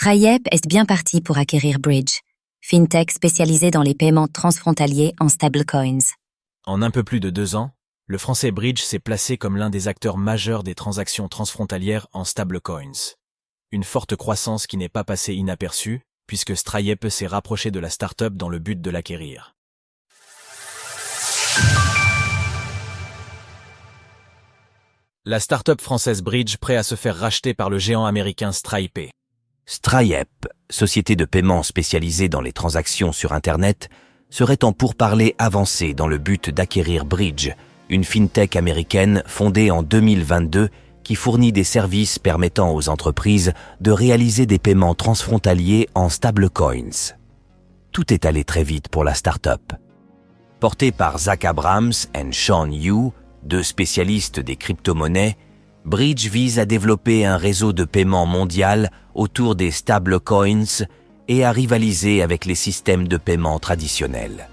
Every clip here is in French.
Stripe est bien parti pour acquérir Bridge, fintech spécialisé dans les paiements transfrontaliers en stablecoins. En un peu plus de 2 ans, le français Bridge s'est placé comme l'un des acteurs majeurs des transactions transfrontalières en stablecoins. Une forte croissance qui n'est pas passée inaperçue, puisque Stripe s'est rapproché de la start-up dans le but de l'acquérir. La start-up française Bridge prêt à se faire racheter par le géant américain Stripe. Stripe, société de paiement spécialisée dans les transactions sur Internet, serait en pourparlers avancés dans le but d'acquérir Bridge, une fintech américaine fondée en 2022 qui fournit des services permettant aux entreprises de réaliser des paiements transfrontaliers en stablecoins. Tout est allé très vite pour la start-up. Portée par Zach Abrams et Sean Yu, deux spécialistes des crypto-monnaies, Bridge vise à développer un réseau de paiement mondial autour des stablecoins et à rivaliser avec les systèmes de paiement traditionnels.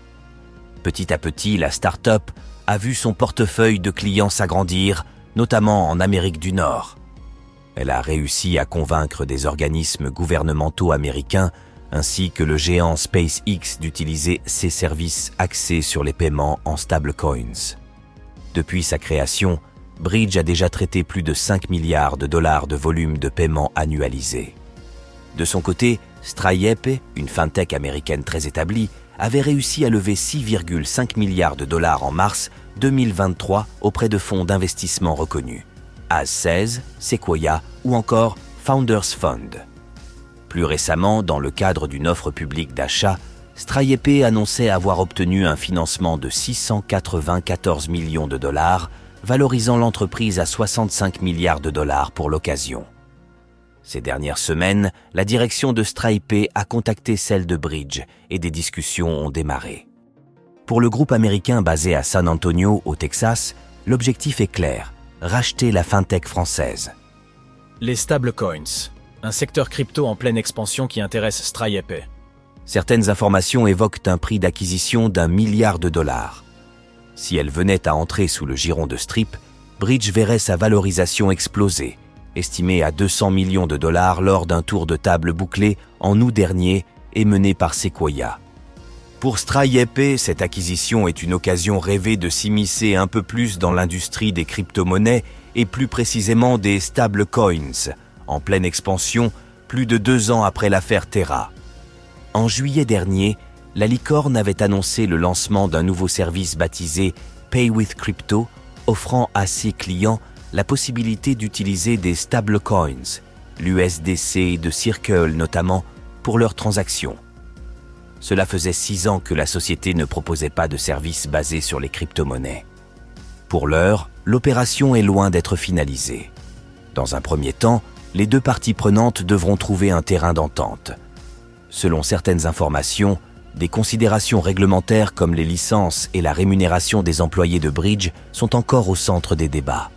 Petit à petit, la start-up a vu son portefeuille de clients s'agrandir, notamment en Amérique du Nord. Elle a réussi à convaincre des organismes gouvernementaux américains ainsi que le géant SpaceX d'utiliser ses services axés sur les paiements en stablecoins. Depuis sa création, Bridge a déjà traité plus de 5 milliards de dollars de volume de paiement annualisé. De son côté, Stripe, une fintech américaine très établie, avait réussi à lever 6,5 milliards de dollars en mars 2023 auprès de fonds d'investissement reconnus, As16, Sequoia ou encore Founders Fund. Plus récemment, dans le cadre d'une offre publique d'achat, Stripe annonçait avoir obtenu un financement de 694 millions de dollars, valorisant l'entreprise à 65 milliards de dollars pour l'occasion. Ces dernières semaines, la direction de Stripe a contacté celle de Bridge et des discussions ont démarré. Pour le groupe américain basé à San Antonio, au Texas, l'objectif est clair, racheter la fintech française. Les stablecoins, un secteur crypto en pleine expansion qui intéresse Stripe. Certaines informations évoquent un prix d'acquisition d'1 milliard de dollars. Si elle venait à entrer sous le giron de Stripe, Bridge verrait sa valorisation exploser, estimée à 200 millions de dollars lors d'un tour de table bouclé en août dernier et mené par Sequoia. Pour Stripe, cette acquisition est une occasion rêvée de s'immiscer un peu plus dans l'industrie des crypto-monnaies et plus précisément des stablecoins, en pleine expansion plus de 2 ans après l'affaire Terra. En juillet dernier, la licorne avait annoncé le lancement d'un nouveau service baptisé Pay with Crypto, offrant à ses clients la possibilité d'utiliser des stablecoins, l'USDC de Circle notamment, pour leurs transactions. Cela faisait 6 ans que la société ne proposait pas de service basé sur les crypto-monnaies. Pour l'heure, l'opération est loin d'être finalisée. Dans un premier temps, les deux parties prenantes devront trouver un terrain d'entente. Selon certaines informations, des considérations réglementaires comme les licences et la rémunération des employés de Bridge sont encore au centre des débats.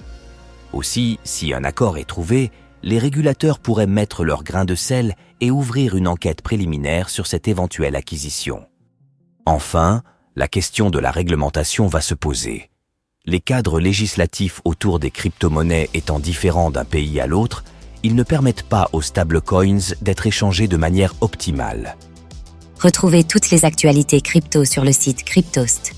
Aussi, si un accord est trouvé, les régulateurs pourraient mettre leur grain de sel et ouvrir une enquête préliminaire sur cette éventuelle acquisition. Enfin, la question de la réglementation va se poser. Les cadres législatifs autour des crypto-monnaies étant différents d'un pays à l'autre, ils ne permettent pas aux stablecoins d'être échangés de manière optimale. Retrouvez toutes les actualités crypto sur le site cryptost.fr.